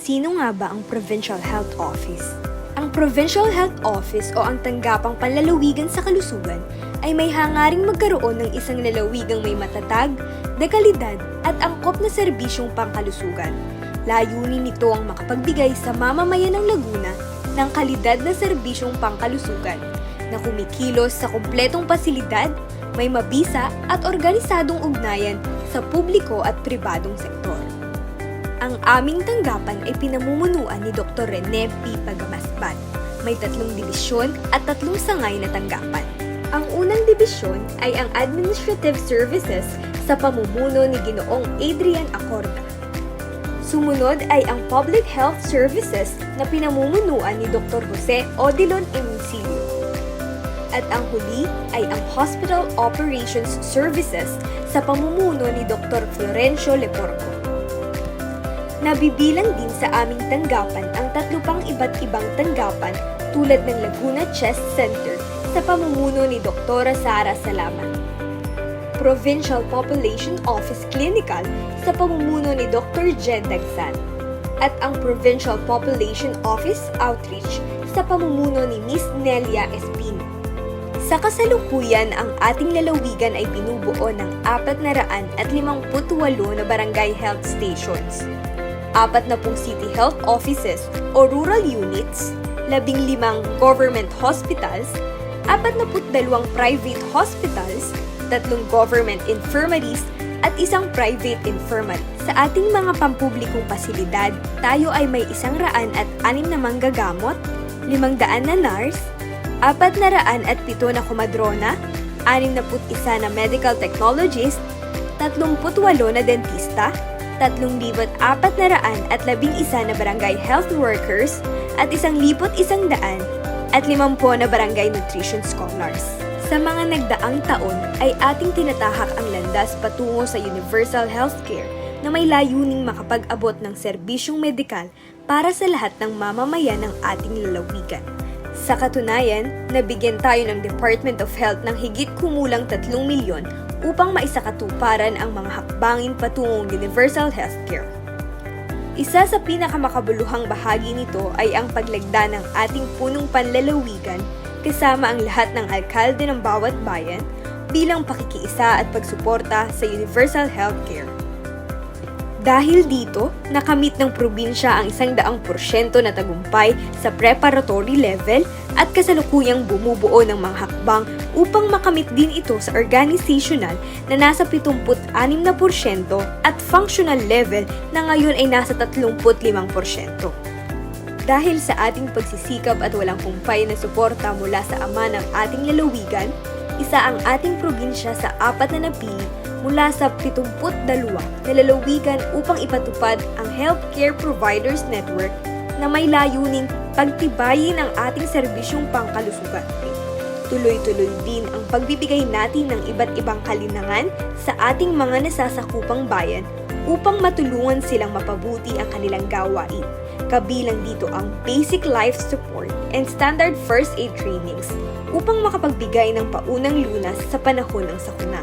Sino nga ba ang Provincial Health Office? Ang Provincial Health Office o ang tanggapang panlalawigan sa kalusugan ay may hangaring magkaroon ng isang lalawigang may matatag, dekalidad at angkop na serbisyong pangkalusugan. Layunin nito ang makapagbigay sa mamamayan ng Laguna ng kalidad na serbisyong pangkalusugan na kumikilos sa kumpletong pasilidad, may mabisa at organisadong ugnayan sa publiko at pribadong sektor. Ang aming tanggapan ay pinamumunuan ni Dr. Rene P. Pagamasban. May 3 dibisyon at 3 sangay na tanggapan. Ang unang dibisyon ay ang Administrative Services sa pamumuno ni Ginoong Adrian Acorda. Sumunod ay ang Public Health Services na pinamumunuan ni Dr. Jose Odilon Emincilio. At ang huli ay ang Hospital Operations Services sa pamumuno ni Dr. Florencio Leporco. Nabibilang din sa aming tanggapan ang 3 pang iba't ibang tanggapan tulad ng Laguna Chest Center sa pamumuno ni Dr. Sara Salaman. Provincial Population Office Clinical sa pamumuno ni Dr. Jen Dagsan. At ang Provincial Population Office Outreach sa pamumuno ni Miss Nelia Espino. Sa kasalukuyan, ang ating lalawigan ay binubuo ng 458 na barangay health stations, 40 city health offices o rural units, 15 government hospitals, 42 private hospitals, 3 government infirmaries at 1 private infirmary. Sa ating mga pampublikong pasilidad, tayo ay may 106 na manggagamot, 500 na nurse, 407 na komadrona, 61 na medical technologist, 38 na dentista, 3,411 na barangay health workers at 1,100 at 50 na barangay nutrition scholars. Sa mga nagdaang taon ay ating tinatahak ang landas patungo sa universal healthcare na may layuning makapag-abot ng serbisyong medikal para sa lahat ng mamamayan ng ating lalawigan. Sa katunayan, nabigyan tayo ng Department of Health ng higit kumulang 3 milyon upang maisakatuparan ang mga hakbangin patungong universal healthcare. Isa sa pinakamakabuluhang bahagi nito ay ang paglagda ng ating punong panlalawigan kasama ang lahat ng alkalde ng bawat bayan bilang pakikiisa at pagsuporta sa universal healthcare. Dahil dito, nakamit ng probinsya ang 100% na tagumpay sa preparatory level at kasalukuyang bumubuo ng mga hakbang upang makamit din ito sa organizational na nasa 76% at functional level na ngayon ay nasa 35%. Dahil sa ating pagsisikap at walang humpay na suporta mula sa ama ng ating lalawigan, isa ang ating probinsya sa 4 na napili mula sa 72 na lalawigan upang ipatupad ang Healthcare Providers Network na may layuning pagtibayin ang ating serbisyong pangkalusugan. Tuloy-tuloy din ang pagbibigay natin ng iba't ibang kalinangan sa ating mga nasasakupang bayan upang matulungan silang mapabuti ang kanilang gawain. Kabilang dito ang basic life support and standard first aid trainings upang makapagbigay ng paunang lunas sa panahon ng sakuna.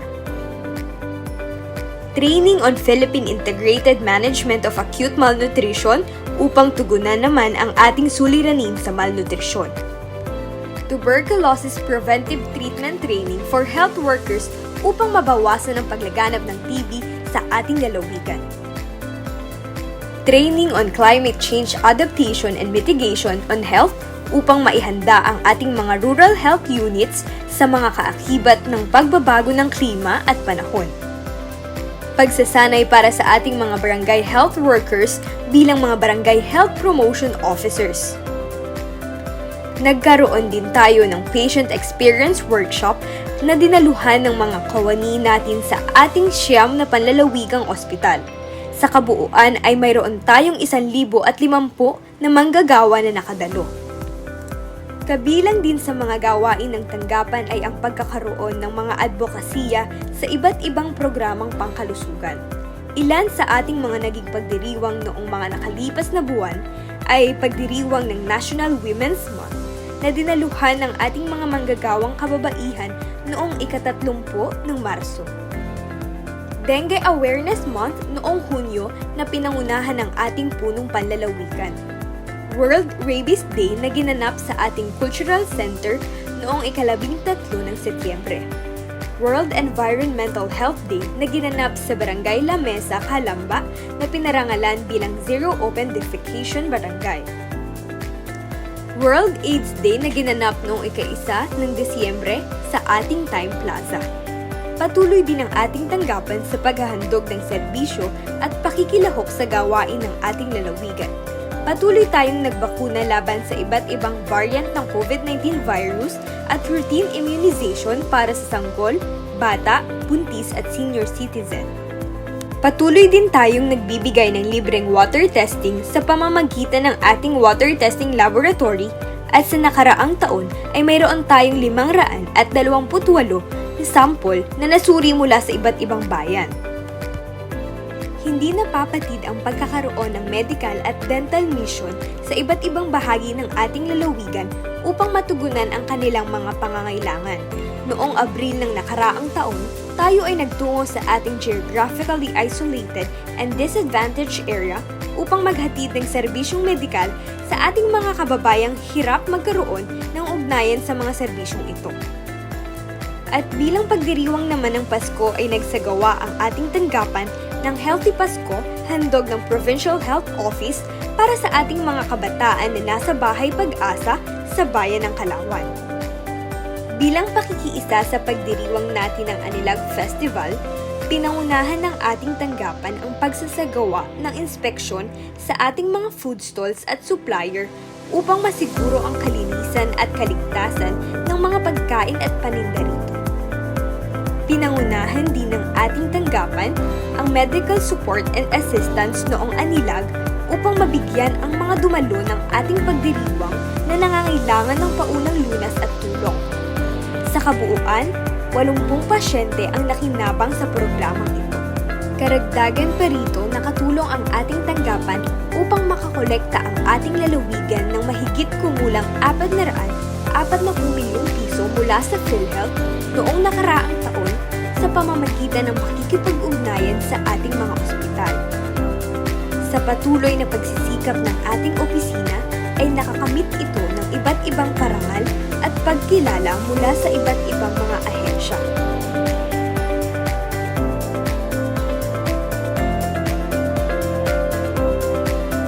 Training on Philippine Integrated Management of Acute Malnutrition upang tugunan naman ang ating suliranin sa malnutrisyon. Tuberculosis Preventive Treatment Training for Health Workers upang mabawasan ang paglaganap ng TB sa ating lalawigan. Training on Climate Change Adaptation and Mitigation on Health upang maihanda ang ating mga rural health units sa mga kaakibat ng pagbabago ng klima at panahon. Pagsasanay para sa ating mga barangay health workers bilang mga barangay health promotion officers. Nagkaroon din tayo ng patient experience workshop na dinaluhan ng mga kawani natin sa ating 9 na panlalawigang ospital. Sa kabuuan ay mayroon tayong 1,050 na manggagawa na nakadalo. Kabilang din sa mga gawain ng tanggapan ay ang pagkakaroon ng mga advokasya sa iba't ibang programang pangkalusugan. Ilan sa ating mga naging pagdiriwang noong mga nakalipas na buwan ay pagdiriwang ng National Women's Month na dinaluhan ng ating mga manggagawang kababaihan noong ika-30 ng Marso. Dengue Awareness Month noong Hunyo na pinangunahan ng ating punong panlalawigan. World Rabies Day na ginanap sa ating Cultural Center noong ika-13 ng Setyembre. World Environmental Health Day na ginanap sa Barangay La Mesa, Calamba na pinarangalan bilang Zero Open Defecation Barangay. World AIDS Day na ginanap noong ika-1 ng Disyembre sa ating Time Plaza. Patuloy din ang ating tanggapan sa paghahandog ng serbisyo at pakikilahok sa gawain ng ating lalawigan. Patuloy tayong nagbakuna laban sa iba't ibang variant ng COVID-19 virus at routine immunization para sa sanggol, bata, buntis at senior citizen. Patuloy din tayong nagbibigay ng libreng water testing sa pamamagitan ng ating water testing laboratory at sa nakaraang taon ay mayroon tayong 528 na sample na nasuri mula sa iba't ibang bayan. Hindi napapatid ang pagkakaroon ng medical at dental mission sa iba't ibang bahagi ng ating lalawigan upang matugunan ang kanilang mga pangangailangan. Noong Abril ng nakaraang taon, tayo ay nagtungo sa ating geographically isolated and disadvantaged area upang maghatid ng serbisyong medikal sa ating mga kababayang hirap magkaroon ng ugnayan sa mga serbisyong ito. At bilang pagdiriwang naman ng Pasko ay nagsagawa ang ating tanggapan ng Healthy Pasko, handog ng Provincial Health Office para sa ating mga kabataan na nasa Bahay Pag-asa sa Bayan ng Kalawan. Bilang pakikiisa sa pagdiriwang natin ng Anilag Festival, pinangunahan ng ating tanggapan ang pagsasagawa ng inspeksyon sa ating mga food stalls at supplier upang masiguro ang kalinisan at kaligtasan ng mga pagkain at paninda rito. Pinangunahan din ng ating tanggapan ang medical support and assistance noong Anilag upang mabigyan ang mga dumalo ng ating pagdiriwang na nangangailangan ng paunang lunas at tulong. Sa kabuuan, 80 pasyente ang nakinabang sa programang ito. Karagdagan pa rito, nakatulong ang ating tanggapan upang makakolekta ang ating lalawigan ng mahigit kumulang 440 milyong piso mula sa PhilHealth noong nakaraang taon sa pamamagitan ng pakikipag-ugnayan sa ating mga ospital. Sa patuloy na pagsisikap ng ating opisina ay nakakamit ito ng iba't ibang parangal at pagkilala mula sa iba't ibang mga ahensya.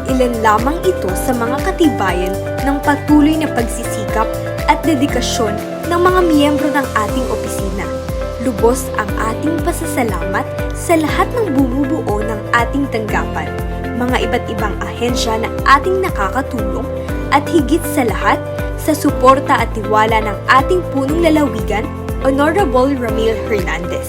Ilan lamang ito sa mga katibayan ng patuloy na pagsisikap at dedikasyon ng mga miyembro ng ating opisina. Lubos ang ating pasasalamat sa lahat ng bumubuo ng ating tanggapan, mga iba't ibang ahensya na ating nakakatulong at higit sa lahat sa suporta at tiwala ng ating punong lalawigan, Honorable Ramil Hernandez.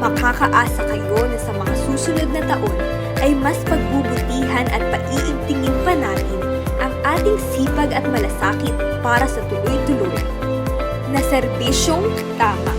Makakaasa kayo na sa mga susunod na taon ay mas pagbubutihan at paiigtingin pa natin ang ating sipag at malasakit para sa tuloy-tuloy na serbisyong tama.